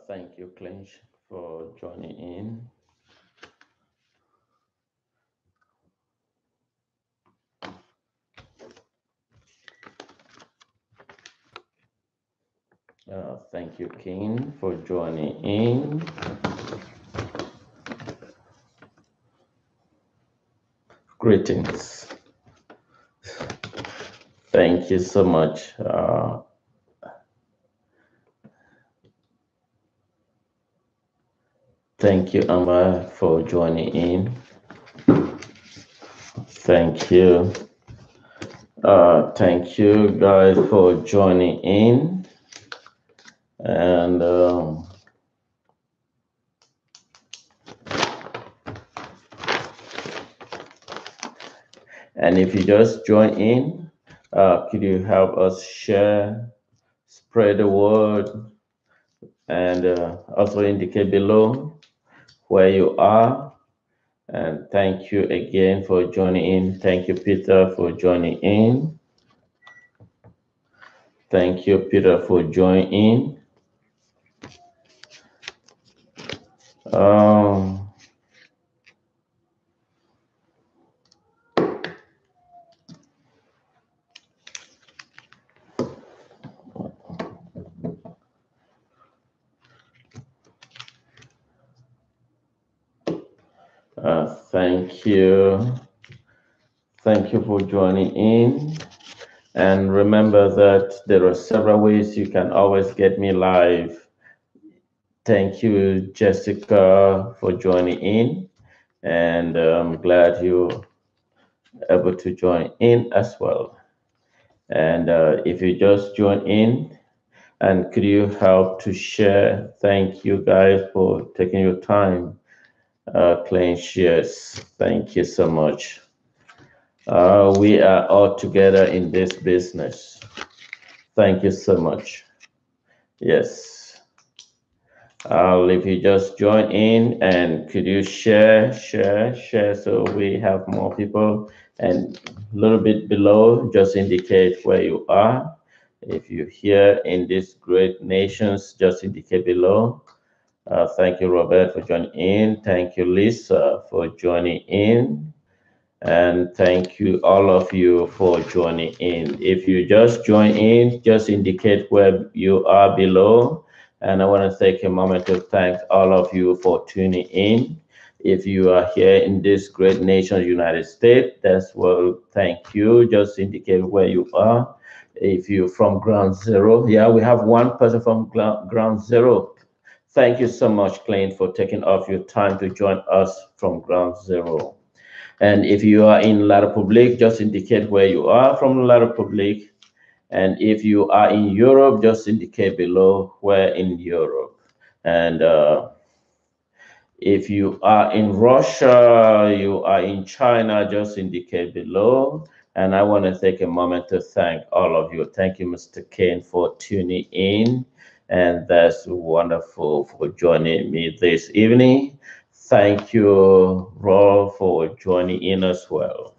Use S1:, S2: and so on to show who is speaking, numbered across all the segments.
S1: Thank you, Clinch, for joining in. Thank you, King, for joining in. Greetings. Thank you so much. Thank you, Amber, for joining in. Thank you. Thank you, guys, for joining in. And if you just join in, could you help us share, spread the word, and also indicate below where you are. And thank you again for joining in. Thank you, Peter, for joining in. Thank you, Peter, for joining in. Thank you. Thank you for joining in. And remember that there are several ways you can always get me live. Thank you, Jessica, for joining in. And I'm glad you're able to join in as well. And if you just join in, and could you help to share? Thank you guys for taking your time. Claim shares. Thank you so much. We are all together in this business. Thank you so much. Yes. If you just join in and could you share so we have more people, and a little bit below, just indicate where you are. If you're here in these great nations, just indicate below. Thank you, Robert, for joining in. Thank you, Lisa, for joining in. And thank you, all of you, for joining in. If you just join in, just indicate where you are below. And I want to take a moment to thank all of you for tuning in. If you are here in this great nation, United States, that's well, thank you. Just indicate where you are. If you're from ground zero, yeah, we have one person from ground zero. Thank you so much, Clint, for taking off your time to join us from ground zero. And if you are in La Republique, just indicate where you are from La Republique. And if you are in Europe, just indicate below where in Europe. And if you are in Russia, you are in China, just indicate below. And I want to take a moment to thank all of you. Thank you, Mr. Kane, for tuning in. And that's wonderful for joining me this evening. Thank you, Rob, for joining in as well.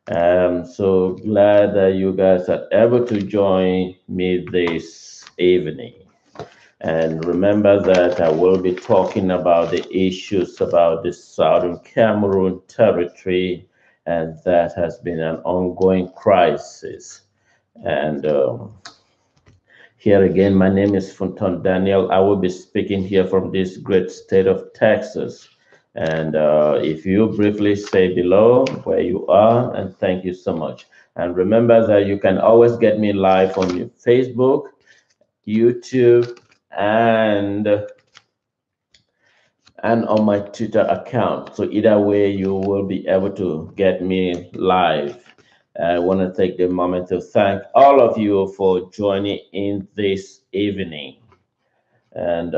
S1: I'm so glad that you guys are able to join me this evening. And remember that I will be talking about the issues about the Southern Cameroon territory, and that has been an ongoing crisis. And here again, my name is Funton Daniel. I will be speaking here from this great state of Texas. And if you briefly say below where you are, and thank you so much. And remember that you can always get me live on your Facebook, YouTube, and on my Twitter account. So either way, you will be able to get me live. I want to take the moment to thank all of you for joining in this evening. And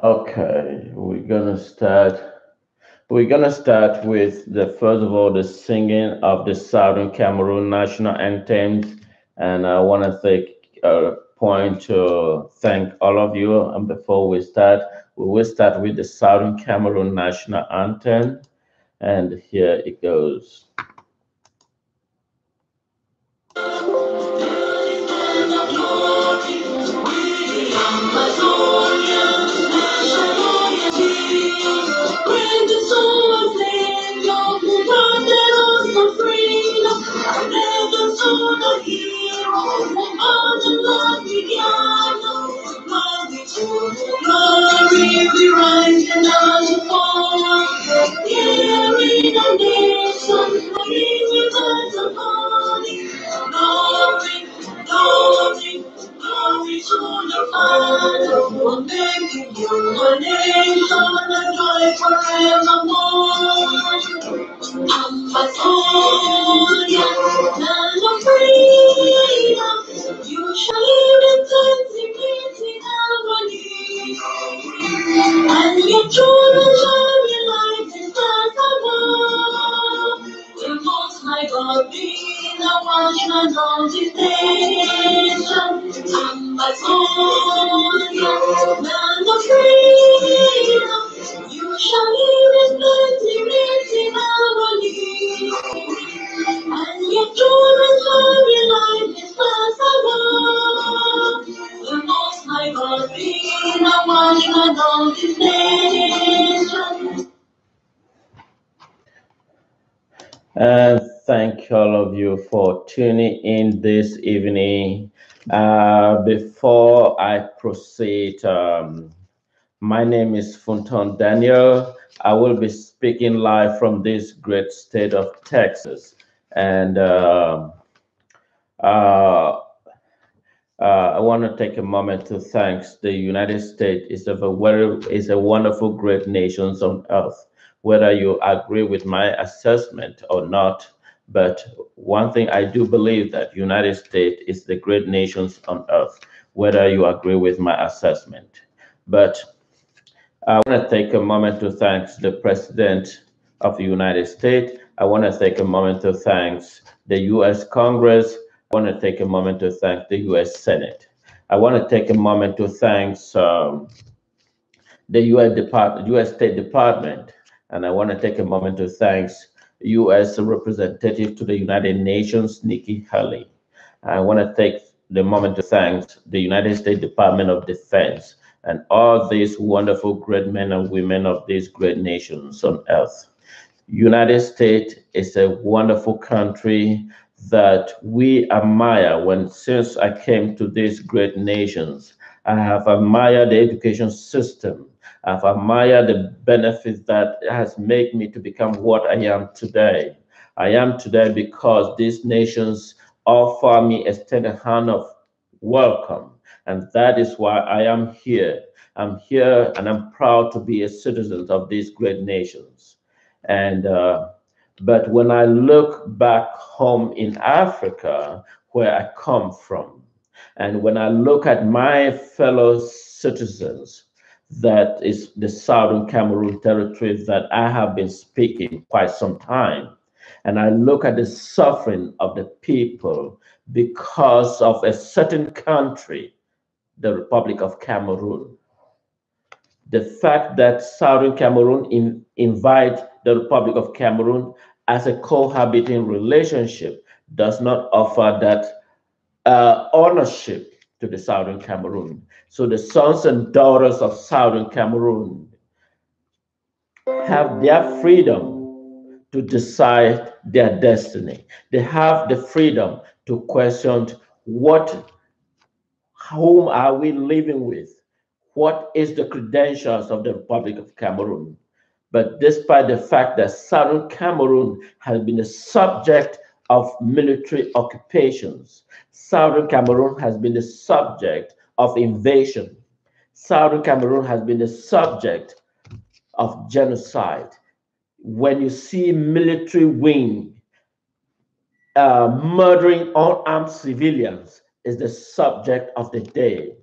S1: Okay, We're gonna start with the first of all the singing of the Southern Cameroon national anthems, and I want to take a point to thank all of you. And before we will start with the Southern Cameroon national anthem, and here it goes. When the soul was laid, God who planted us for freedom, let the soul of hero who on the love began. Glory to glory, we rise and not to fall. Here in the nation, we will the holy. Glory, glory, glory to the Father, who making you a nation and joy forevermore. Ambazonian, land of freedom, you shall live in plenty, harmony, and your children shall be like the stars above. The Most High God be the watchman of this nation. Ambazonia, land of freedom, you shall live in plenty, harmony, and your children shall be like the stars above. The Most High God be the watchman of this nation. And thank all of you for tuning in this evening. Before I proceed, my name is Funton Daniel. I will be speaking live from this great state of Texas. And uh, I want to take a moment to thank the United States. It's a wonderful, great nation on earth. Whether you agree with my assessment or not, but one thing I do believe that United States is the great nations on earth. Whether you agree with my assessment, but I want to take a moment to thank the President of the United States. I want to take a moment to thank the U.S. Congress. I want to take a moment to thank the U.S. Senate. I want to take a moment to thank the U.S. State Department, and I want to take a moment to thank U.S. Representative to the United Nations, Nikki Haley. I want to take the moment to thank the United States Department of Defense and all these wonderful great men and women of these great nations on earth. United States is a wonderful country that we admire. When since I came to these great nations, I have admired the education system. I've admired the benefits that has made me to become what I am today. I am today because these nations offer me extended hand of welcome, and that is why I am here. I'm here, and I'm proud to be a citizen of these great nations. And but when I look back home in Africa, where I come from, and when I look at my fellow citizens, that is the Southern Cameroon territory that I have been speaking quite some time, and I look at the suffering of the people because of a certain country, the Republic of Cameroon. The fact that Southern Cameroon invite the Republic of Cameroon as a cohabiting relationship does not offer that ownership to the Southern Cameroon. So the sons and daughters of Southern Cameroon have their freedom to decide their destiny. They have the freedom to question what whom are we living with? What is the credentials of the Republic of Cameroon? But despite the fact that Southern Cameroon has been the subject of military occupations, Southern Cameroon has been the subject of invasion, Southern Cameroon has been the subject of genocide. When you see military wing murdering unarmed civilians, is the subject of the day.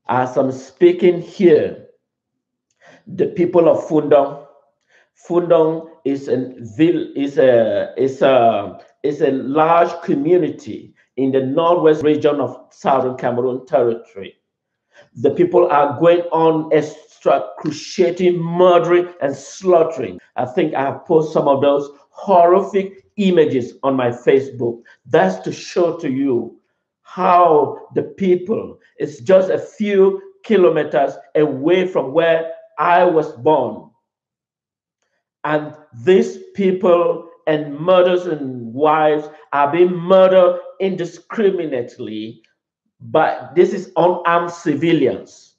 S1: As I'm speaking here, the people of Fundong is a large community in the northwest region of Southern Cameroon territory. The people are going on excruciating, murdering, and slaughtering. I think I have posted some of those horrific images on my Facebook. That's to show to you how the people is just a few kilometers away from where I was born. And these people and mothers and wives are being murdered indiscriminately, but this is unarmed civilians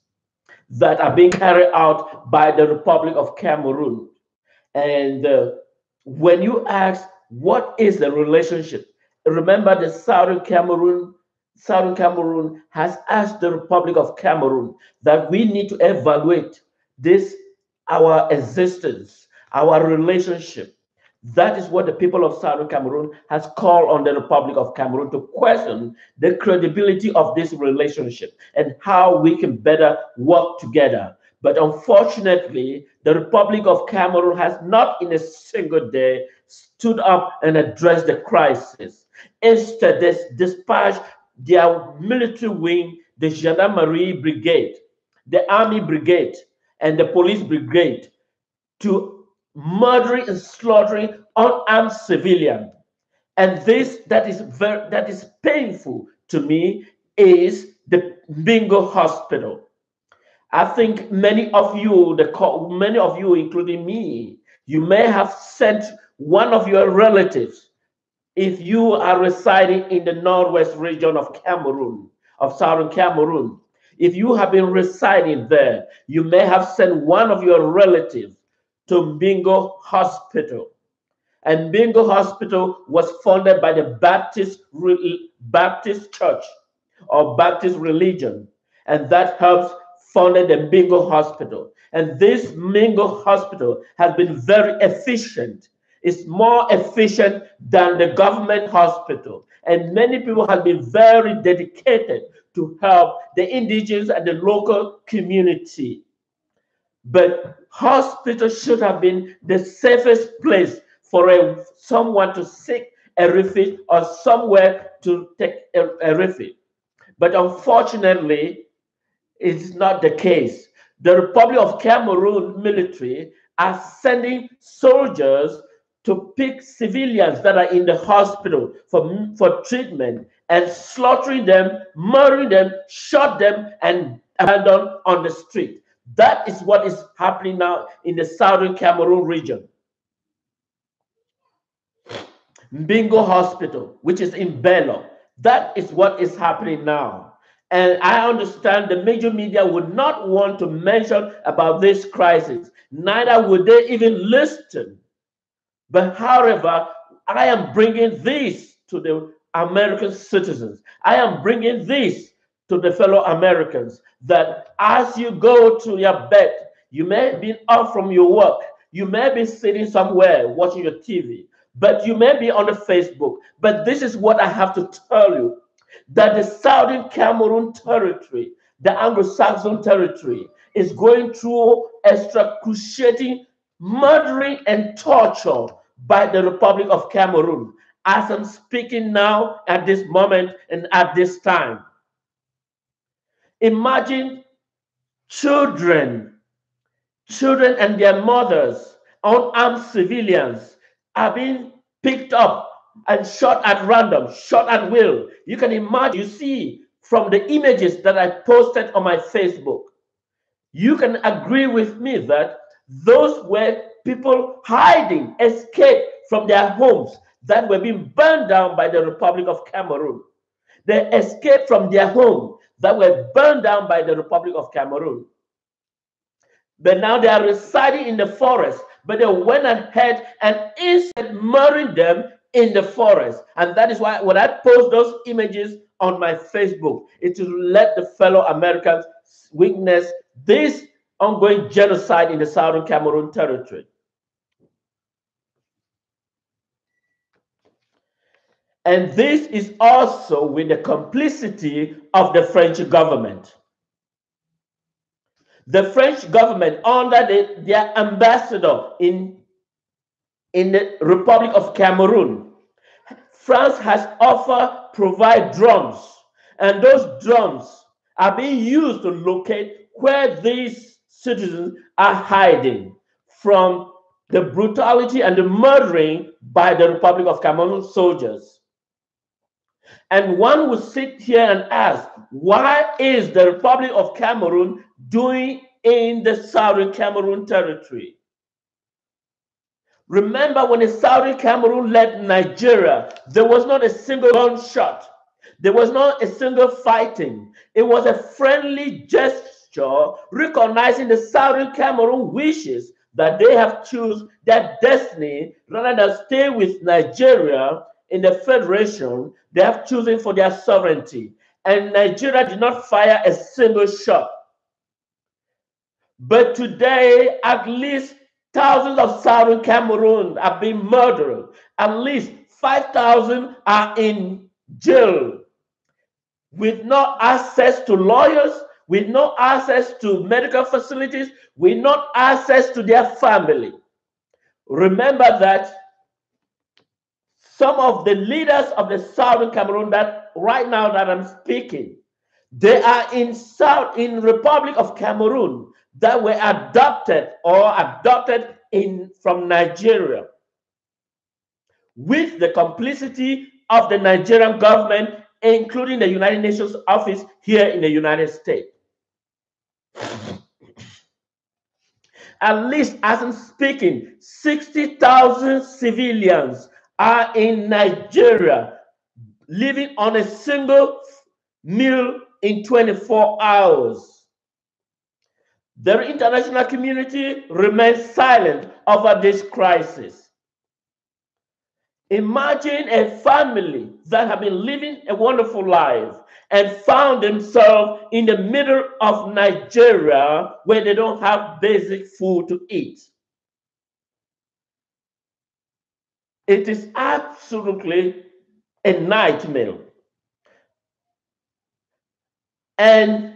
S1: that are being carried out by the Republic of Cameroon. And when you ask what is the relationship, remember the Southern Cameroon has asked the Republic of Cameroon that we need to evaluate this, our existence, our relationship. That is what the people of Southern Cameroon has called on the Republic of Cameroon to question the credibility of this relationship and how we can better work together. But unfortunately, the Republic of Cameroon has not in a single day stood up and addressed the crisis. Instead, they dispatched their military wing, the Gendarmerie Brigade, the Army Brigade, and the Police Brigade to murdering and slaughtering unarmed civilians. And this that is painful to me is the Bingo Hospital. I think many of you, including me, you may have sent one of your relatives if you are residing in the northwest region of Cameroon, of Southern Cameroon. If you have been residing there, you may have sent one of your relatives to Bingo Hospital. And Bingo Hospital was funded by the Baptist Church or Baptist religion, and that helps funded the Bingo Hospital. And this Bingo Hospital has been very efficient. It's more efficient than the government hospital. And many people have been very dedicated to help the indigenous and the local community. But hospital should have been the safest place for someone to seek a refuge or somewhere to take a refuge. But unfortunately, it's not the case. The Republic of Cameroon military are sending soldiers to pick civilians that are in the hospital for treatment and slaughtering them, murdering them, shot them, and abandoned on the street. That is what is happening now in the Southern Cameroon region. Bingo Hospital, which is in Bello. That is what is happening now. And I understand the major media would not want to mention about this crisis. Neither would they even listen. But however, I am bringing this to the American citizens. I am bringing this to the fellow Americans that as you go to your bed, you may be off from your work. You may be sitting somewhere watching your TV, but you may be on the Facebook. But this is what I have to tell you, that the Southern Cameroon territory, the Anglo-Saxon territory, is going through excruciating murdering and torture by the Republic of Cameroon as I'm speaking now at this moment and at this time. Imagine children and their mothers, unarmed civilians, are being picked up and shot at random, shot at will. You can imagine, you see from the images that I posted on my Facebook, you can agree with me that those were people hiding, escaped from their homes that were being burned down by the Republic of Cameroon. They escaped from their home that were burned down by the Republic of Cameroon. But now they are residing in the forest, but they went ahead and instead murdering them in the forest. And that is why when I post those images on my Facebook, it will let the fellow Americans witness this ongoing genocide in the Southern Cameroon territory. And this is also with the complicity of the French government. The French government, under their ambassador in the Republic of Cameroon, France has offered provide drones, and those drones are being used to locate where these citizens are hiding from the brutality and the murdering by the Republic of Cameroon soldiers. And one would sit here and ask, why is the Republic of Cameroon doing in the Southern Cameroon territory? Remember, when the Southern Cameroon led Nigeria, there was not a single gunshot. There was not a single fighting. It was a friendly gesture recognizing the Southern Cameroon wishes that they have chosen their destiny rather than stay with Nigeria in the federation. They have chosen for their sovereignty. And Nigeria did not fire a single shot. But today, at least thousands of Southern Cameroon are being murdered. At least 5,000 are in jail with no access to lawyers, with no access to medical facilities, with no access to their family. Remember that some of the leaders of the Southern Cameroon that right now that I'm speaking, they are in Republic of Cameroon that were adopted from Nigeria with the complicity of the Nigerian government, including the United Nations office here in the United States. At least, as I'm speaking, 60,000 civilians are in Nigeria living on a single meal in 24 hours. The international community remains silent over this crisis. Imagine a family that have been living a wonderful life and found themselves in the middle of Nigeria where they don't have basic food to eat. It is absolutely a nightmare. And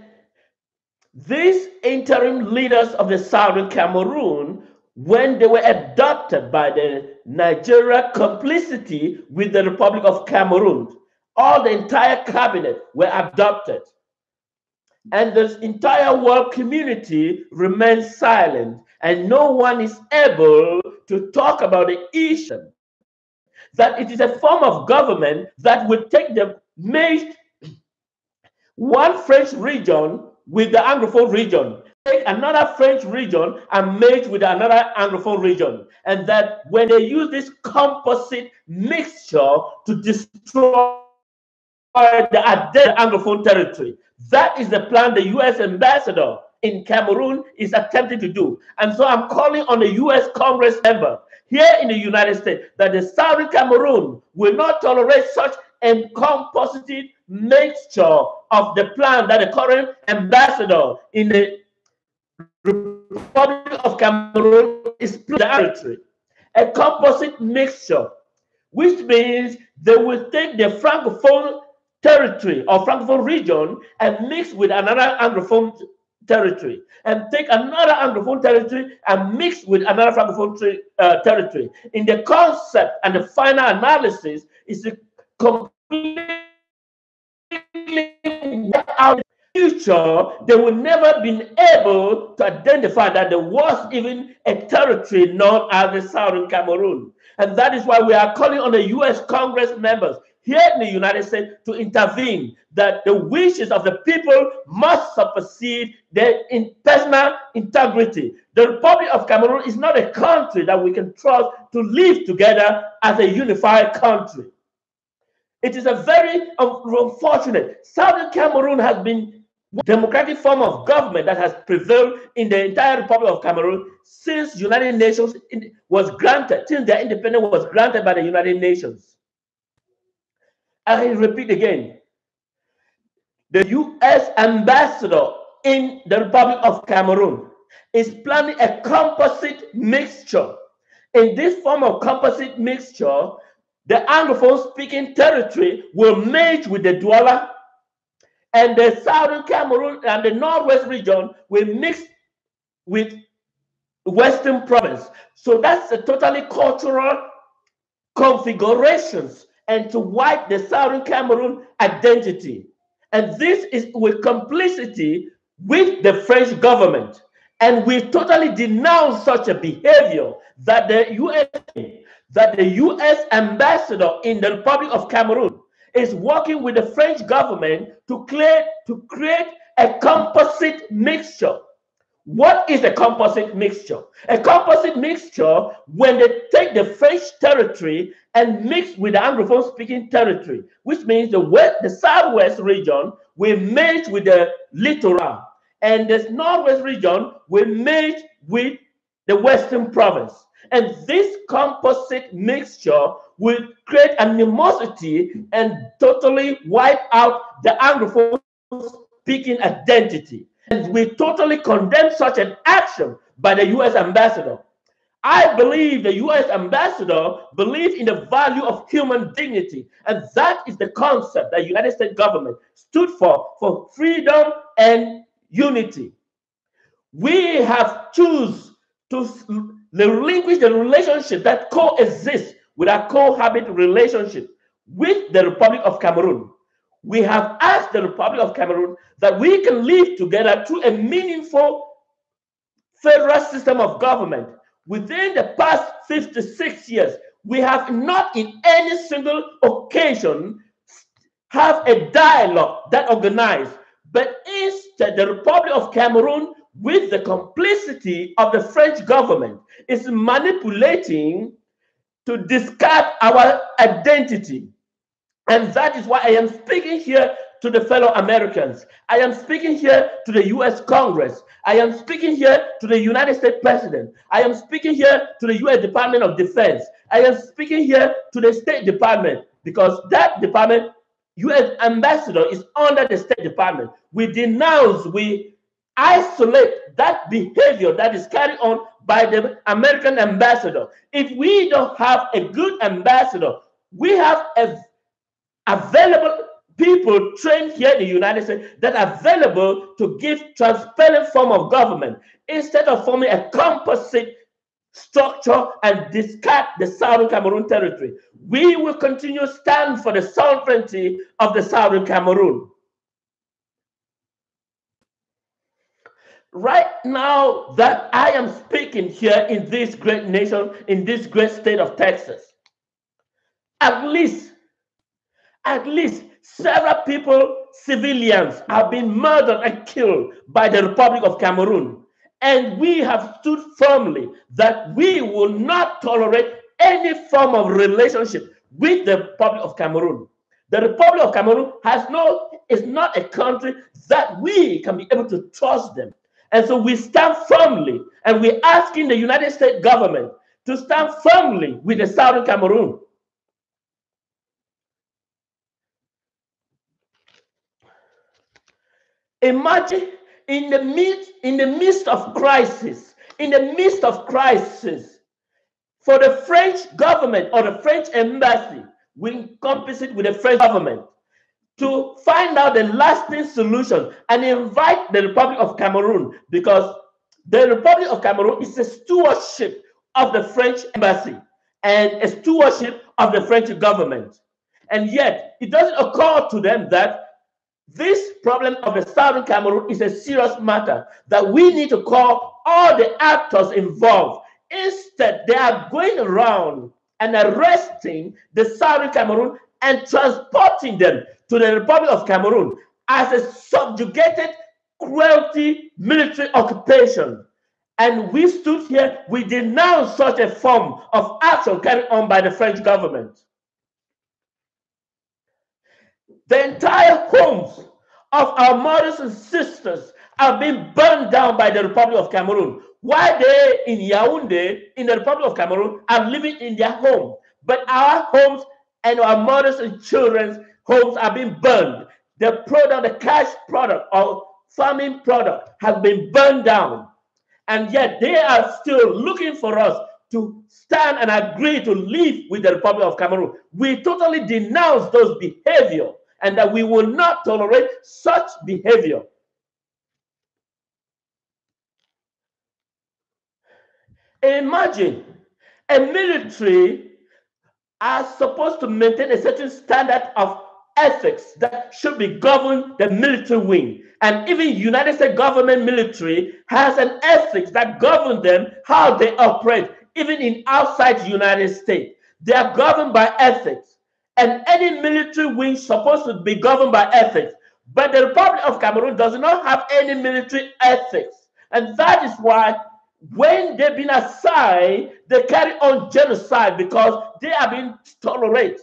S1: these interim leaders of the Southern Cameroon, when they were adopted by the Nigeria complicity with the Republic of Cameroon, all the entire cabinet were adopted. And the entire world community remains silent, and no one is able to talk about the issue. That it is a form of government that would take the one French region with the Anglophone region, take another French region and merge with another Anglophone region. And that when they use this composite mixture to destroy the Anglophone territory, that is the plan the U.S. ambassador in Cameroon is attempting to do. And so I'm calling on the U.S. Congress member here in the United States that the Southern Cameroon will not tolerate such a composite mixture of the plan that the current ambassador in the Republic of Cameroon is planning. A composite mixture, which means they will take the Francophone territory or Francophone region and mix with another Anglophone territory, and take another Anglophone territory and mix with another Francophone territory. In the concept and the final analysis is a completely out future, they will never be able to identify that there was even a territory known as the Southern Cameroon. And that is why we are calling on the U.S. Congress members here in the United States to intervene, that the wishes of the people must supersede their personal integrity. The Republic of Cameroon is not a country that we can trust to live together as a unified country. It is a very unfortunate. Southern Cameroon has been a democratic form of government that has prevailed in the entire Republic of Cameroon since United Nations was granted, since their independence was granted by the United Nations. I repeat again, the U.S. ambassador in the Republic of Cameroon is planning a composite mixture. In this form of composite mixture, the Anglophone-speaking territory will merge with the Douala, and the Southern Cameroon and the Northwest region will mix with Western province. So that's a totally cultural configurations and to wipe the Southern Cameroon identity. And this is with complicity with the French government. And we totally denounce such a behavior that the US ambassador in the Republic of Cameroon is working with the French government to create a composite mixture. What is a composite mixture? A composite mixture, when they take the French territory and mix with the Anglophone speaking territory, which means the southwest region will merge with the littoral, and the northwest region will merge with the western province. And this composite mixture will create animosity and totally wipe out the Anglophone speaking identity. And we totally condemn such an action by the US ambassador. I believe the US ambassador believes in the value of human dignity. And that is the concept that the United States government stood for freedom and unity. We have chosen to relinquish the relationship that coexists with our cohabit relationship with the Republic of Cameroon. We have asked the Republic of Cameroon that we can live together through a meaningful federal system of government. Within the past 56 years, we have not in any single occasion have a dialogue that organized, but instead the Republic of Cameroon, with the complicity of the French government, is manipulating to discard our identity. And that is why I am speaking here to the fellow Americans. I am speaking here to the US Congress. I am speaking here to the United States President. I am speaking here to the US Department of Defense. I am speaking here to the State Department, because that department, US ambassador, is under the State Department. We denounce, we isolate that behavior that is carried on by the American ambassador. If we don't have a good ambassador, we have available people trained here in the United States that are available to give transparent form of government instead of forming a composite structure and discard the Southern Cameroon territory. We will continue to stand for the sovereignty of the Southern Cameroon. Right now that I am speaking here in this great nation, in this great state of Texas, at least several people, civilians, have been murdered and killed by the Republic of Cameroon. And we have stood firmly that we will not tolerate any form of relationship with the Republic of Cameroon. The Republic of Cameroon is not a country that we can be able to trust them. And so we stand firmly, and we're asking the United States government to stand firmly with the Southern Cameroon. Imagine in the midst of crisis, for the French government or the French embassy, we compete with the French government to find out the lasting solution and invite the Republic of Cameroon, because the Republic of Cameroon is a stewardship of the French embassy and a stewardship of the French government. And yet, it doesn't occur to them that this problem of the Southern Cameroon is a serious matter, that we need to call all the actors involved. Instead, they are going around and arresting the Southern Cameroon and transporting them to the Republic of Cameroon as a subjugated, cruelty military occupation. And we stood here, we denounced such a form of action carried on by the French government. The entire homes of our mothers and sisters are being burned down by the Republic of Cameroon, while they in Yaoundé, in the Republic of Cameroon, are living in their home. But our homes and our mothers and children's homes are being burned. The product, the cash product or farming product has been burned down. And yet they are still looking for us to stand and agree to live with the Republic of Cameroon. We totally denounce those behaviors, and that we will not tolerate such behavior. Imagine a military are supposed to maintain a certain standard of ethics that should be govern the military wing. And even United States government military has an ethics that govern them, how they operate, even in outside the United States. They are governed by ethics. And any military wing is supposed to be governed by ethics. But the Republic of Cameroon does not have any military ethics. And that is why when they've been assigned, they carry on genocide because they are being tolerated.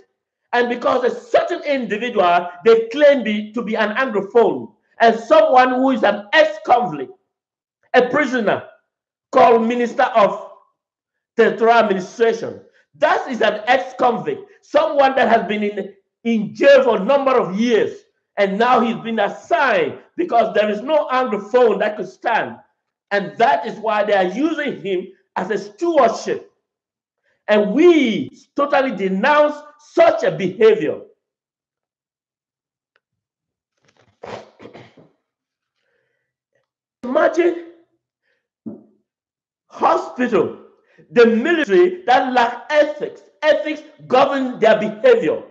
S1: And because a certain individual they claim to be an Anglophone and someone who is an ex-convict, a prisoner called Minister of Territorial Administration. That is an ex-convict, someone that has been in jail for a number of years. And now he's been assigned because there is no Anglophone that could stand. And that is why they are using him as a stewardship. And we totally denounce such a behavior. Imagine hospital, the military that lack ethics. Ethics govern their behavior.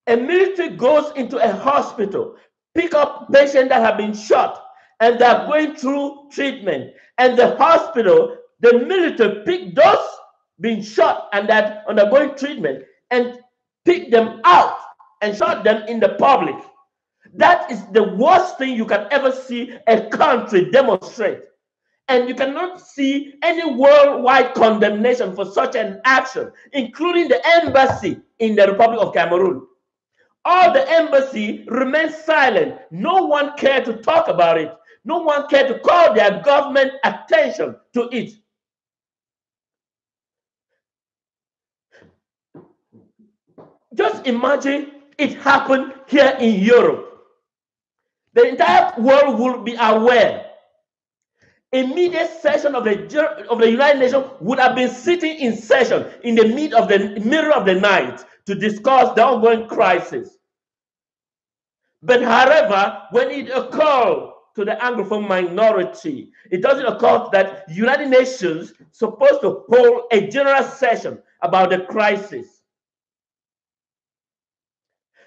S1: A military goes into a hospital, pick up patients that have been shot, and they are going through treatment. And the hospital, the military pick those being shot and that undergoing treatment and pick them out and shot them in the public. That is the worst thing you can ever see a country demonstrate. And you cannot see any worldwide condemnation for such an action, including the embassy in the Republic of Cameroon. All the embassy remained silent. No one cared to talk about it. No one cared to call their government attention to it. Just imagine it happened here in Europe. The entire world will be aware. Immediate session of the United Nations would have been sitting in session in the middle of the night to discuss the ongoing crisis. But however, when it occurs to the Anglophone minority, it doesn't occur that United Nations supposed to hold a general session about the crisis.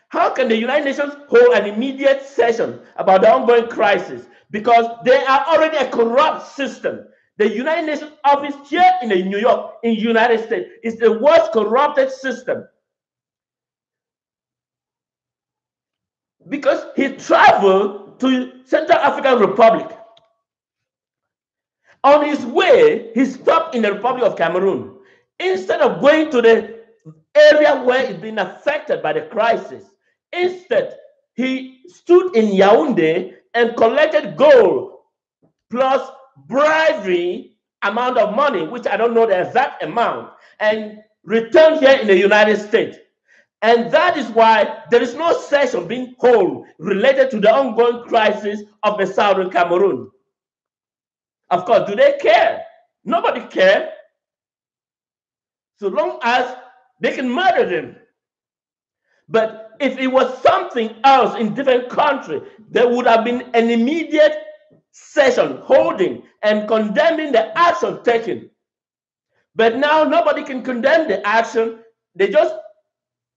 S1: How can the United Nations hold an immediate session about the ongoing crisis? Because they are already a corrupt system. The United Nations office here in New York, in the United States, is the worst corrupted system. Because he traveled to Central African Republic. On his way, he stopped in the Republic of Cameroon. Instead of going to the area where it's been affected by the crisis, instead, he stood in Yaoundé and collected gold plus bribery amount of money, which I don't know the exact amount, and returned here in the United States. And that is why there is no session being held related to the ongoing crisis of the Southern Cameroon. Of course, do they care? Nobody cares. So long as they can murder them. But if it was something else in different country, there would have been an immediate session holding and condemning the action taken. But now nobody can condemn the action.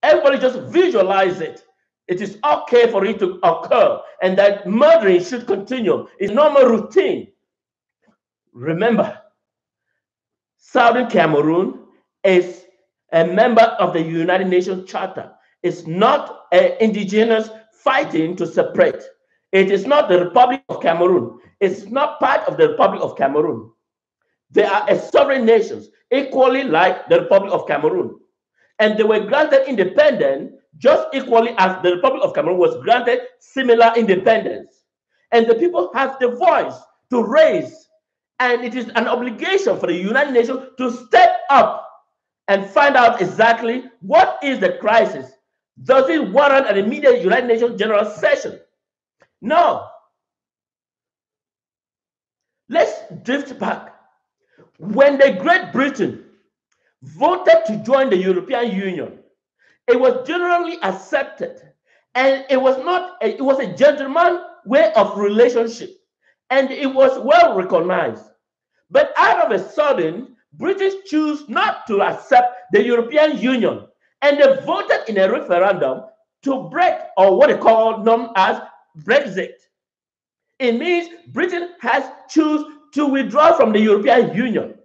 S1: Everybody just visualize it. It is okay for it to occur, and that murdering should continue. It's normal routine. Remember, Southern Cameroon is a member of the United Nations Charter. It's not an indigenous fighting to separate. It is not the Republic of Cameroon. It's not part of the Republic of Cameroon. They are a sovereign nation, equally like the Republic of Cameroon. And they were granted independence just equally as the Republic of Cameroon was granted similar independence. And the people have the voice to raise. And it is an obligation for the United Nations to step up and find out exactly what is the crisis. Does it warrant an immediate United Nations General Session? No. Let's drift back. When the Great Britain voted to join the European Union, it was generally accepted, and it was a gentleman way of relationship, and it was well recognized. But out of a sudden, British choose not to accept the European Union, and they voted in a referendum to break, or what they call known as Brexit. It means Britain has choose to withdraw from the European Union.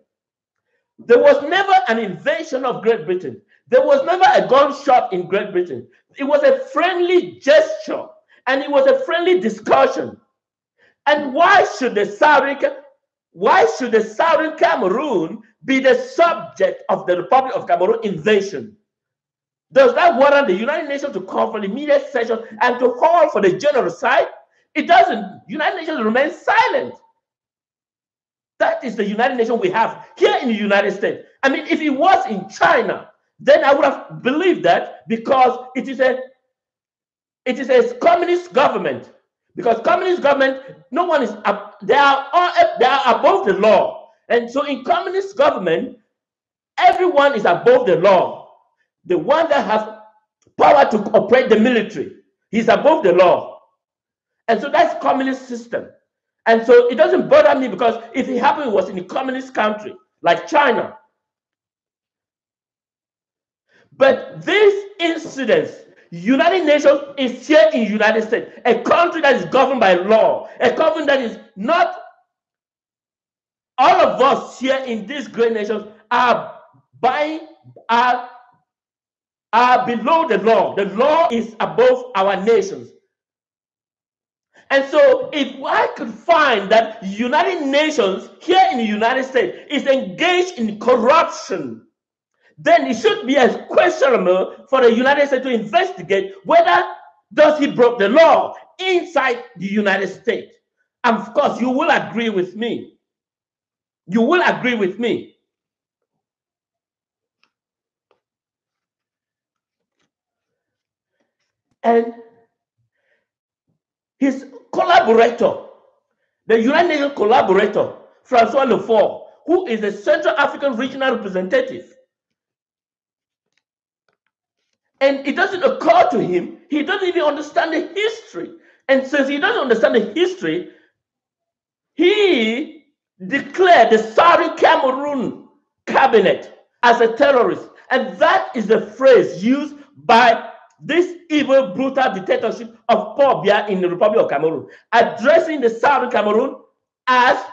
S1: There was never an invasion of Great Britain. There was never a gunshot in Great Britain. It was a friendly gesture, and it was a friendly discussion. And why should the Southern Cameroon be the subject of the Republic of Cameroon invasion? Does that warrant the United Nations to call for the immediate session and to call for the genocide? It doesn't. United Nations remains silent. That is the United Nations we have here in the United States. I mean, if it was in China, then I would have believed that, because it is a communist government. Because communist government, no one is up, they are above the law. And so in communist government, everyone is above the law. The one that has power to operate the military, he's above the law. And so that's communist system. And so it doesn't bother me, because if it happened, it was in a communist country like China. But these incidents, United Nations is here in the United States, a country that is governed by law, a country that is not, all of us here in these great nations are below the law. The law is above our nations. And so if I could find that United Nations here in the United States is engaged in corruption, then it should be as questionable for the United States to investigate whether does he broke the law inside the United States. And of course, you will agree with me. You will agree with me. And his collaborator, the United Nations collaborator, Francois Lefort, who is the Central African Regional Representative. And it doesn't occur to him, he doesn't even understand the history. And since he doesn't understand the history, he declared the Southern Cameroon cabinet as a terrorist. And that is the phrase used by this evil, brutal dictatorship of Paul Biya in the Republic of Cameroon, addressing the Southern Cameroon as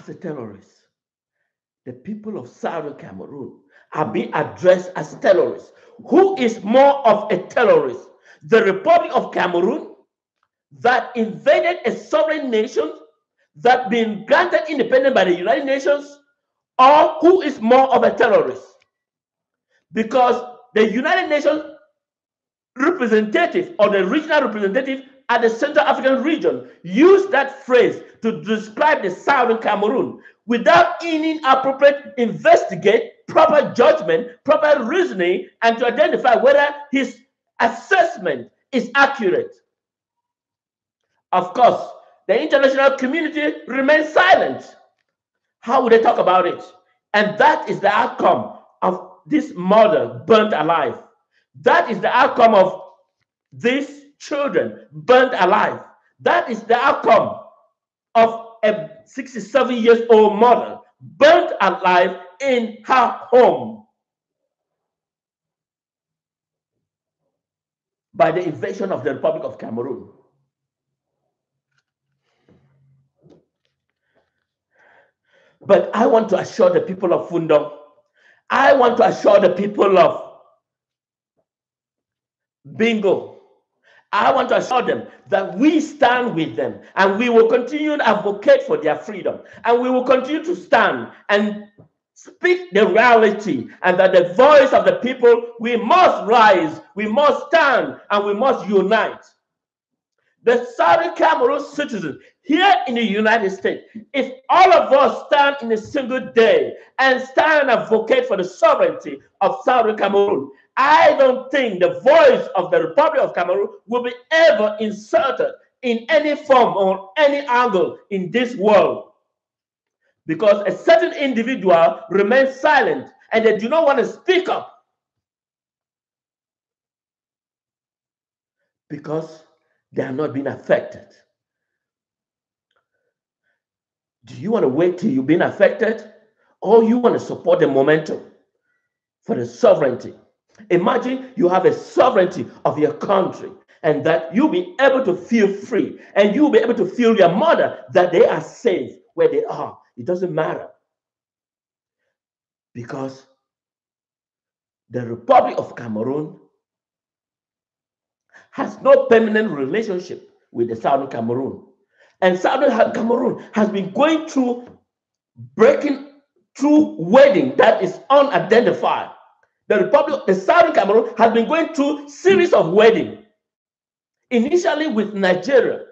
S1: a terrorist. The people of Southern Cameroon are being addressed as terrorists. Who is more of a terrorist? The Republic of Cameroon that invaded a sovereign nation that been granted independence by the United Nations, or who is more of a terrorist? Because the United Nations representative or the regional representative at the Central African region used that phrase to describe the Southern Cameroon without any appropriate investigate, proper judgment, proper reasoning, and to identify whether his assessment is accurate. Of course, the international community remains silent. How would they talk about it? And that is the outcome of this mother burnt alive. That is the outcome of these children burnt alive. That is the outcome of a 67-year-old mother burnt alive in her home by the invasion of the Republic of Cameroon. But I want to assure the people of Fundong, I want to assure the people of Bingo, I want to assure them that we stand with them and we will continue to advocate for their freedom, and we will continue to stand and speak the reality, and that the voice of the people, we must rise, we must stand, and we must unite. The Southern Cameroon citizens here in the United States, if all of us stand in a single day and stand and advocate for the sovereignty of Southern Cameroon, I don't think the voice of the Republic of Cameroon will be ever inserted in any form or any angle in this world. Because a certain individual remains silent and they do not want to speak up. because they are not being affected. Do you want to wait till you've been affected, or you want to support the momentum for the sovereignty? Imagine you have a sovereignty of your country and that you'll be able to feel free and you'll be able to feel your mother that they are safe where they are. It doesn't matter because the Republic of Cameroon has no permanent relationship with the Southern Cameroon. And Southern Cameroon has been going through breaking through wedding that is unidentified. The Southern Cameroon has been going through series of weddings, initially with Nigeria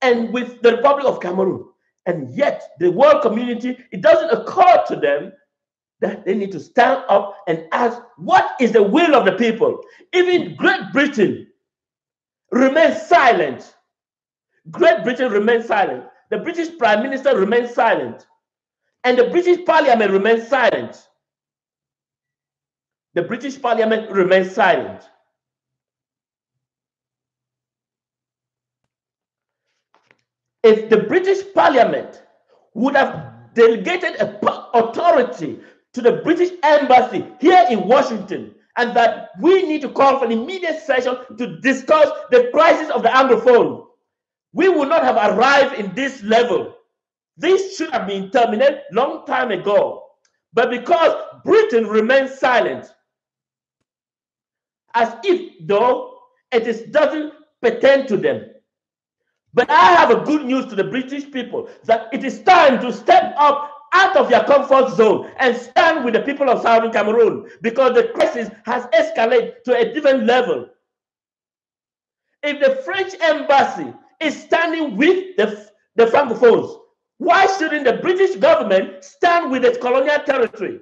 S1: and with the Republic of Cameroon. And yet the world community, it doesn't occur to them that they need to stand up and ask, what is the will of the people? Even Great Britain remains silent. Great Britain remains silent. The British Prime Minister remains silent. And the British Parliament remains silent. The British Parliament remains silent. If the British Parliament would have delegated authority to the British Embassy here in Washington, and that we need to call for an immediate session to discuss the crisis of the Anglophone, we would not have arrived in this level. This should have been terminated long time ago. But because Britain remains silent, as if though it doesn't pertain to them. But I have a good news to the British people that it is time to step up out of your comfort zone and stand with the people of Southern Cameroon, because the crisis has escalated to a different level. If the French embassy is standing with the Francophones, why shouldn't the British government stand with its colonial territory?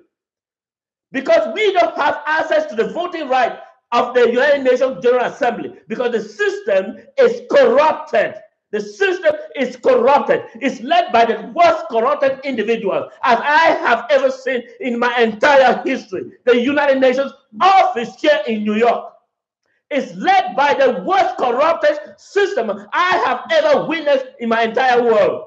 S1: Because we don't have access to the voting right of the United Nations General Assembly, because the system is corrupted. The system is corrupted. It's led by the worst corrupted individuals, as I have ever seen in my entire history. The United Nations office here in New York is led by the worst corrupted system I have ever witnessed in my entire world.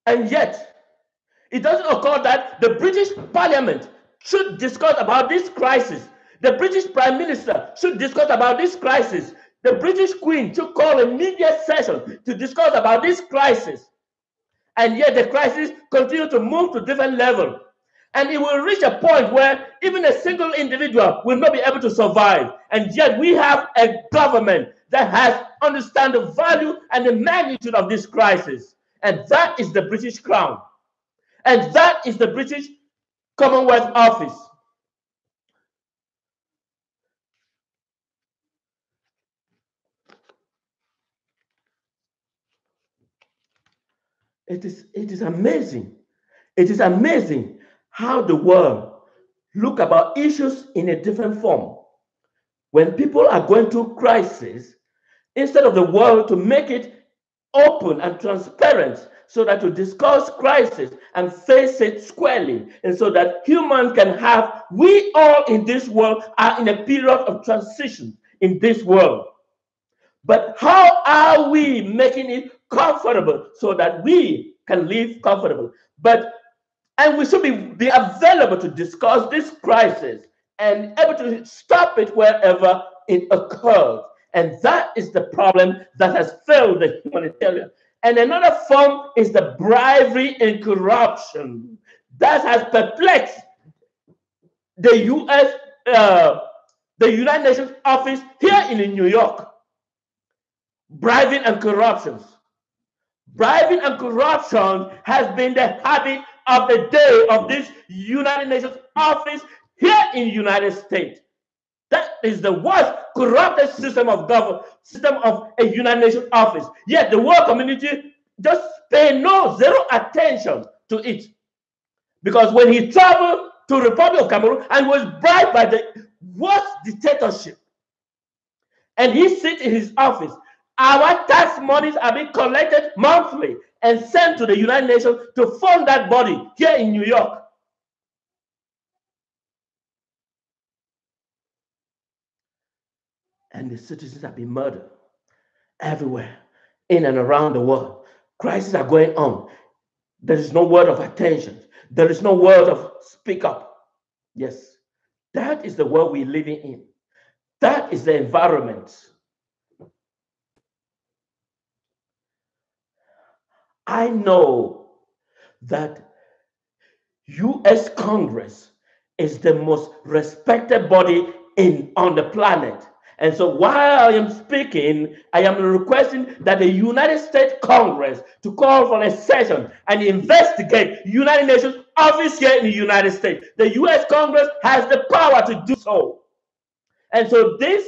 S1: And yet, it doesn't occur that the British Parliament should discuss about this crisis. The British Prime Minister should discuss about this crisis. The British Queen should call a media session to discuss about this crisis. And yet the crisis continues to move to different levels. And it will reach a point where even a single individual will not be able to survive. And yet we have a government that has understand the value and the magnitude of this crisis. And that is the British Crown. And that is the British Commonwealth Office. It is amazing. It is amazing how the world look about issues in a different form. When people are going through crisis, instead of the world to make it open and transparent, so that to discuss crisis and face it squarely, and so that humans can have, we all in this world are in a period of transition in this world. But how are we making it comfortable so that we can live comfortable? And we should be available to discuss this crisis and able to stop it wherever it occurs. And that is the problem that has failed the humanitarian. And another form is the bribery and corruption that has perplexed the United Nations office here in New York. Bribing and corruptions. Bribing and corruption has been the habit of the day of this United Nations office here in the United States. That is the worst corrupted system of government, system of a United Nations office. Yet the world community just pay zero attention to it. Because when he traveled to the Republic of Cameroon and was bribed by the worst dictatorship, and he sits in his office, our tax monies are being collected monthly and sent to the United Nations to fund that body here in New York. and the citizens have been murdered everywhere, in and around the world. Crises are going on. There is no word of attention. There is no word of speak up. Yes, that is the world we're living in. That is the environment. I know that US Congress is the most respected body on the planet. And so while I am speaking, I am requesting that the United States Congress to call for a session and investigate United Nations office here in the United States. The US Congress has the power to do so. And so this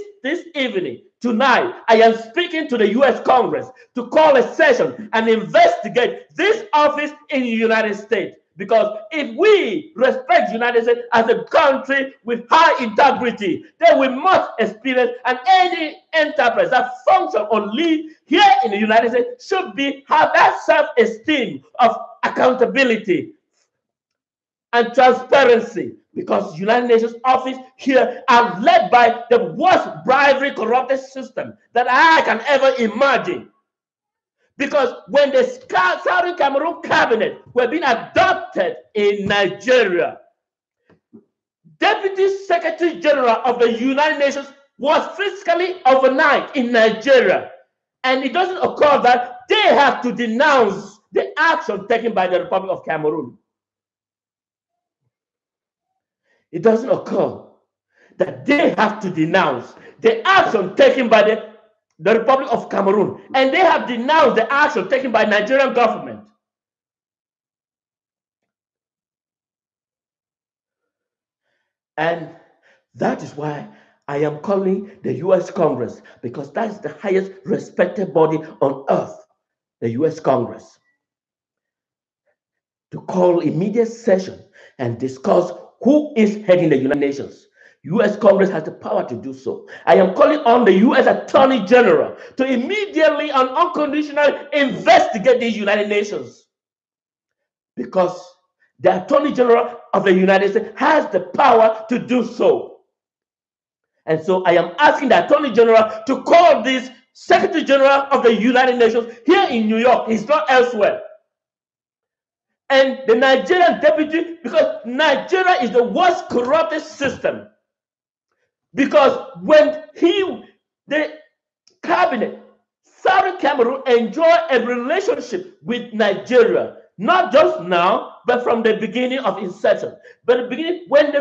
S1: evening, tonight, I am speaking to the US Congress to call a session and investigate this office in the United States. Because if we respect the United States as a country with high integrity, then we must experience, and any enterprise that functions or live here in the United States should have that self-esteem of accountability and transparency, because United Nations office here are led by the worst bribery corrupted system that I can ever imagine. Because when the Southern Cameroon cabinet were being adopted in Nigeria, Deputy Secretary General of the United Nations was physically overnight in Nigeria. And it doesn't occur that they have to denounce the action taken by the Republic of Cameroon. It doesn't occur that they have to denounce the action taken by the Republic of Cameroon, and they have denounced the action taken by Nigerian government. And that is why I am calling the US Congress, because that is the highest respected body on earth, the US Congress, to call immediate session and discuss who is heading the United Nations. US Congress has the power to do so. I am calling on the US Attorney General to immediately and unconditionally investigate the United Nations, because the Attorney General of the United States has the power to do so. And so I am asking the Attorney General to call this Secretary General of the United Nations here in New York. He's not elsewhere. And the Nigerian deputy, because Nigeria is the worst corrupted system. Because when the cabinet, Southern Cameroon enjoy a relationship with Nigeria, not just now, but from the beginning of inception. But the beginning, when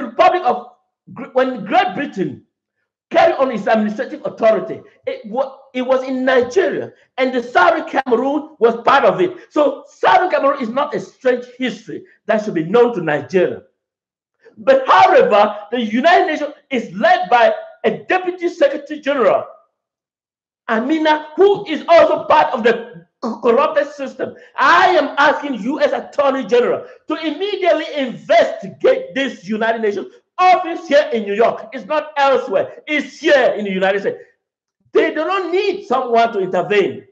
S1: when Great Britain carried on its administrative authority, it was in Nigeria, and the Southern Cameroon was part of it. So Southern Cameroon is not a strange history that should be known to Nigeria. But however, the United Nations is led by a Deputy Secretary General, Amina, who is also part of the corrupted system. I am asking U.S. Attorney General to immediately investigate this United Nations office here in New York. It's not elsewhere. It's here in the United States. They do not need someone to intervene.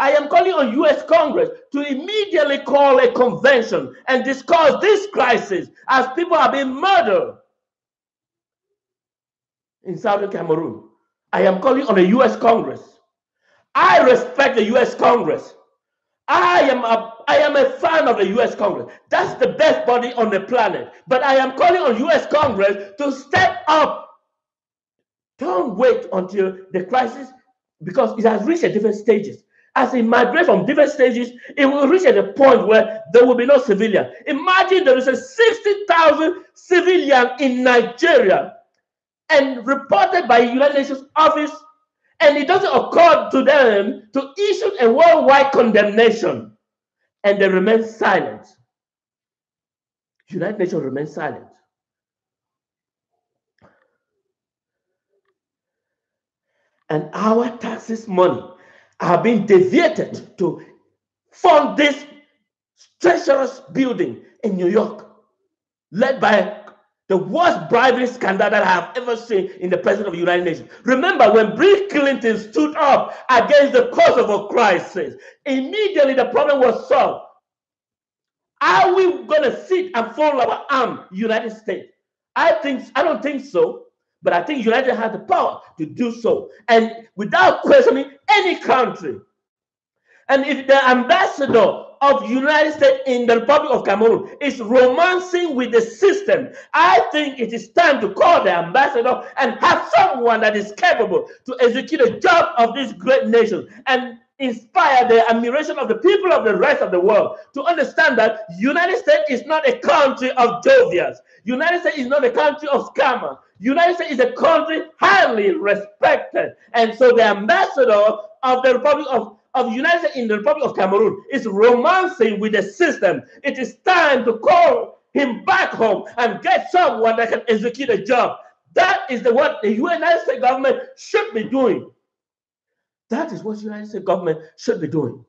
S1: I am calling on U.S. Congress to immediately call a convention and discuss this crisis, as people are being murdered in Southern Cameroon. I am calling on the U.S. Congress. I respect the U.S. Congress. I am a fan of the U.S. Congress. That's the best body on the planet. But I am calling on U.S. Congress to step up. Don't wait until the crisis, because it has reached different stages. As it migrates from different stages, it will reach at a point where there will be no civilian. Imagine there is a 60,000 civilian in Nigeria, and reported by United Nations office, and it doesn't occur to them to issue a worldwide condemnation, and they remain silent. United Nations remains silent. And our taxes money are being deviated to fund this treacherous building in New York, led by the worst bribery scandal that I have ever seen in the president of the United Nations. Remember when Bill Clinton stood up against the Kosovo crisis, immediately the problem was solved. Are we going to sit and fold our arm, United States? I don't think so.
S2: But I think United has the power to do so, and without questioning any country. And if the ambassador of United States in the Republic of Cameroon is romancing with the system, I think it is time to call the ambassador and have someone that is capable to execute the job of this great nation and inspire the admiration of the people of the rest of the world to understand that United States is not a country of jovials. United States is not a country of scammers. United States is a country highly respected. And so the ambassador of the Republic of United States in the Republic of Cameroon is romancing with the system. It is time to call him back home and get someone that can execute a job. That is what the United States government should be doing. That is what the United States government should be doing.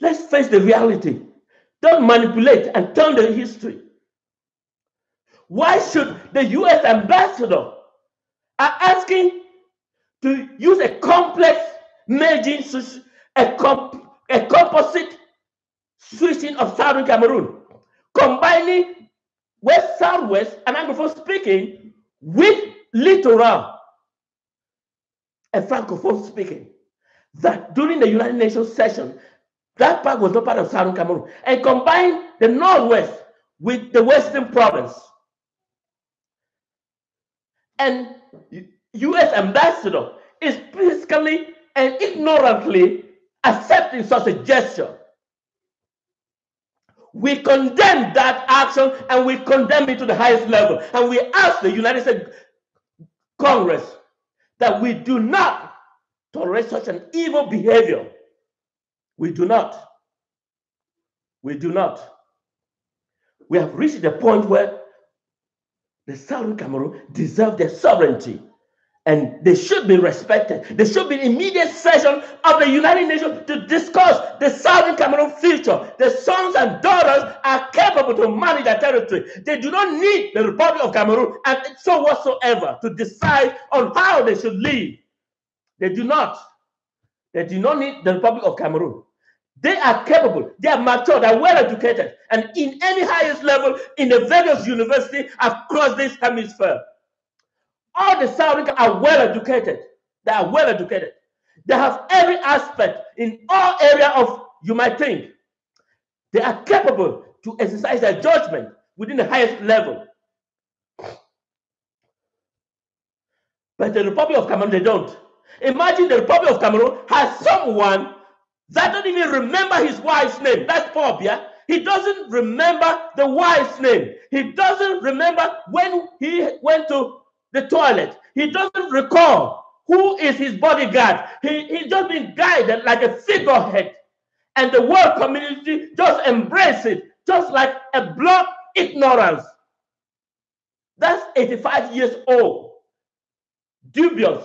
S2: Let's face the reality. Don't manipulate and turn the history. Why should the U.S. ambassador are asking to use a complex merging, a composite switching of Southern Cameroon, combining West-Southwest and Anglophone speaking with littoral and Francophone speaking? That during the United Nations session, that part was not part of Southern Cameroon, and combine the Northwest with the Western province. And U.S. ambassador is basically and ignorantly accepting such a gesture. We condemn that action and we condemn it to the highest level. And we ask the United States Congress that we do not tolerate such an evil behavior. We do not. We do not. We have reached the point where the Southern Cameroon deserve their sovereignty, and they should be respected. There should be an immediate session of the United Nations to discuss the Southern Cameroon future. The sons and daughters are capable to manage their territory. They do not need the Republic of Cameroon and so whatsoever to decide on how they should live. They do not. They do not need the Republic of Cameroon. They are capable, they are mature, they are well educated, and in any highest level in the various universities across this hemisphere. All the Southern are well educated. They are well educated. They have every aspect in all areas of, you might think. They are capable to exercise their judgment within the highest level. But the Republic of Cameroon, they don't. Imagine the Republic of Cameroon has someone that doesn't even remember his wife's name. That's Paul Biya. He doesn't remember the wife's name. He doesn't remember when he went to the toilet. He doesn't recall who is his bodyguard. He's just been guided like a figurehead. And the world community just embrace it, just like a blunt ignorance. That's 85 years old. Dubious.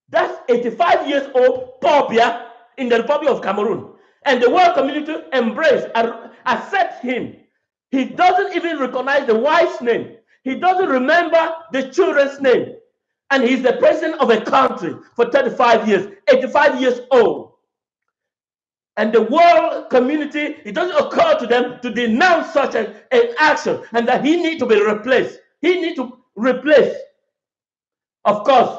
S2: That's 85 years old Paul Biya in the Republic of Cameroon. And the world community embrace and accept him. He doesn't even recognize the wife's name. He doesn't remember the children's name. And he's the president of a country for 35 years, 85 years old. And the world community, it doesn't occur to them to denounce such an action and that he needs to be replaced. He needs to replace, of course.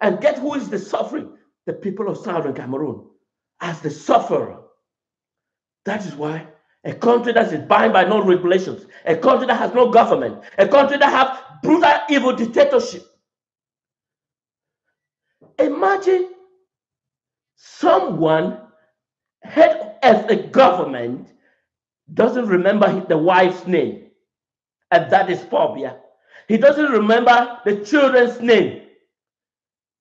S2: And get who is the suffering? The people of Southern Cameroon as the sufferer. That is why a country that is bound by no regulations, a country that has no government, a country that has brutal, evil dictatorship. Imagine someone head of a government doesn't remember the wife's name, and that is Paul Biya. He doesn't remember the children's name.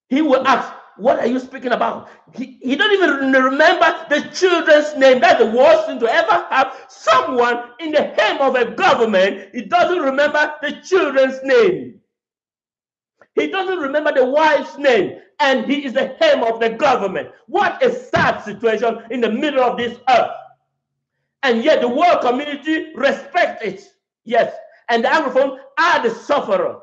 S2: He will ask, what are you speaking about? He don't even remember the children's name. That's the worst thing to ever have. Someone in the helm of a government, he doesn't remember the children's name. He doesn't remember the wife's name, and he is the helm of the government. What a sad situation in the middle of this earth. And yet the world community respects it. Yes, and the Anglophone are the sufferer.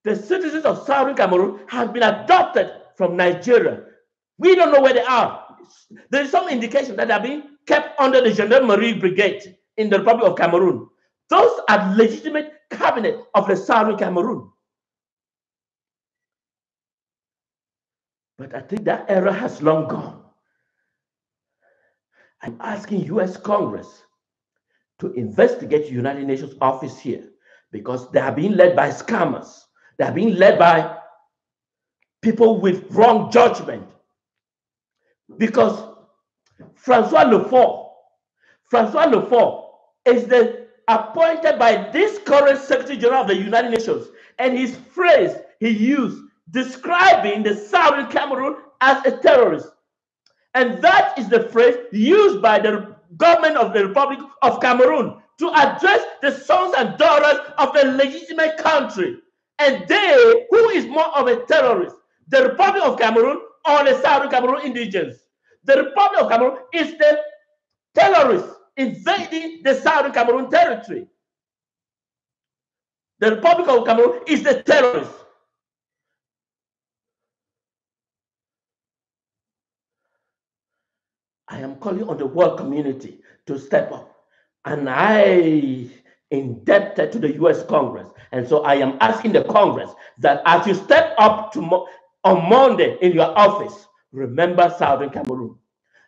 S2: The citizens of Southern Cameroon have been adopted from Nigeria. We don't know where they are. There is some indication that they are being kept under the Gendarmerie Brigade in the Republic of Cameroon. Those are legitimate cabinet of the Southern Cameroon. But I think that era has long gone. I'm asking US Congress to investigate the United Nations office here because they are being led by scammers. They are being led by people with wrong judgment. Because Francois Lefort is appointed by this current Secretary General of the United Nations, and his phrase he used describing the Southern Cameroon as a terrorist. And that is the phrase used by the government of the Republic of Cameroon to address the sons and daughters of the legitimate country. And they, who is more of a terrorist, the Republic of Cameroon or the Southern Cameroon indigents? The Republic of Cameroon is the terrorists invading the Southern Cameroon territory. The Republic of Cameroon is the terrorists. I am calling on the world community to step up. And I indebted to the US Congress. And so I am asking the Congress that as you step up on Monday in your office, remember Southern Cameroon.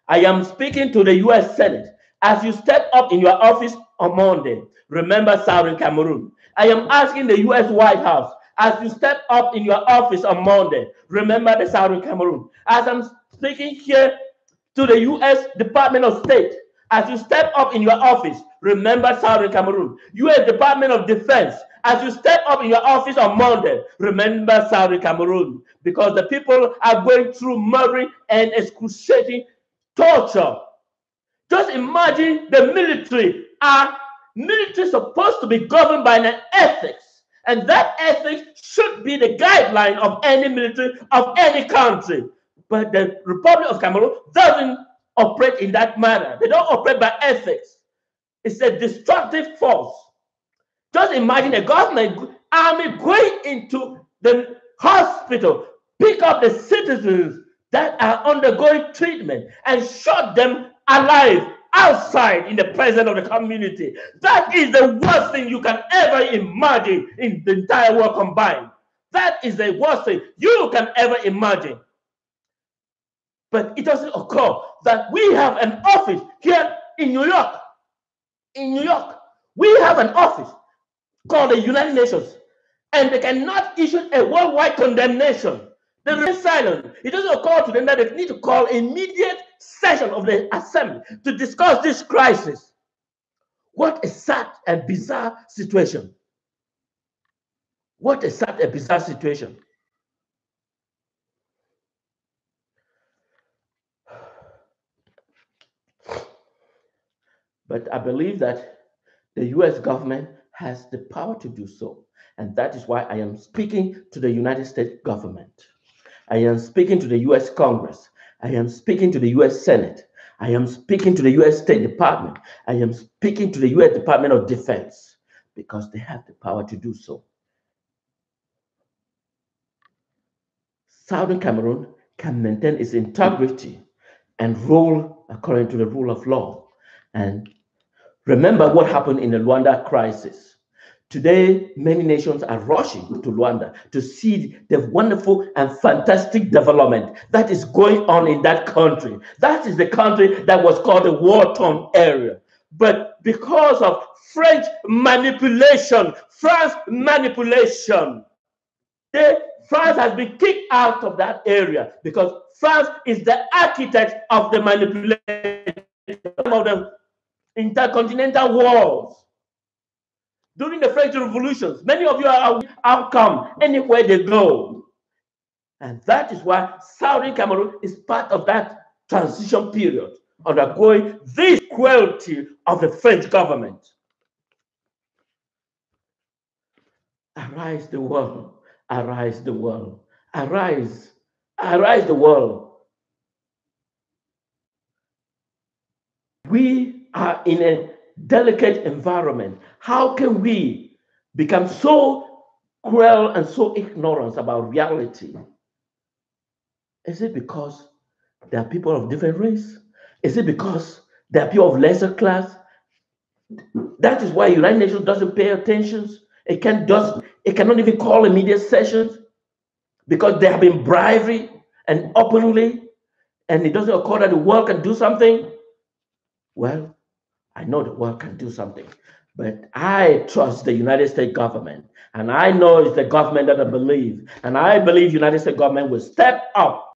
S2: I am speaking to the US Senate. As you step up in your office on Monday, remember Southern Cameroon. I am asking the US White House, as you step up in your office on Monday, remember the Southern Cameroon. As I'm speaking here to the US Department of State, as you step up in your office, remember Southern Cameroon. US Department of Defense, as you step up in your office on Monday, remember Southern Cameroon. Because the people are going through murdering and excruciating torture. Just imagine the military. Are military supposed to be governed by an ethics? And that ethics should be the guideline of any military of any country. But the Republic of Cameroon doesn't operate in that manner. They don't operate by ethics. It's a destructive force. Just imagine a government army going into the hospital, pick up the citizens that are undergoing treatment and shot them alive outside in the presence of the community. That is the worst thing you can ever imagine in the entire world combined. That is the worst thing you can ever imagine. But it doesn't occur that we have an office here in New York. In New York, we have an office called the United Nations, and they cannot issue a worldwide condemnation. They remain silent. It doesn't occur to them that they need to call immediate session of the assembly to discuss this crisis. What a sad and bizarre situation. What a sad and bizarre situation. But I believe that the US government has the power to do so. And that is why I am speaking to the United States government. I am speaking to the US Congress. I am speaking to the US Senate. I am speaking to the US State Department. I am speaking to the US Department of Defense because they have the power to do so. Southern Cameroon can maintain its integrity and rule according to the rule of law. And remember what happened in the Rwanda crisis. Today, many nations are rushing to Rwanda to see the wonderful and fantastic development that is going on in that country. That is the country that was called the war-torn area. But because of French manipulation, France manipulation, France has been kicked out of that area because France is the architect of the manipulation of the intercontinental wars. During the French revolutions, many of you are outcome anywhere they go. And that is why Southern Cameroon is part of that transition period, undergoing this cruelty of the French government. Arise the world, arise the world, arise, arise the world. We are in a delicate environment. How can we become so cruel and so ignorant about reality? Is it because there are people of different race? Is it because There are people of lesser class. That is why United Nations doesn't pay attention. It cannot even call immediate sessions because there have been bribery and openly, and it doesn't occur that the world can do something. Well, I know the world can do something, but I trust the United States government, and I know it's the government that I believe, and I believe United States government will step up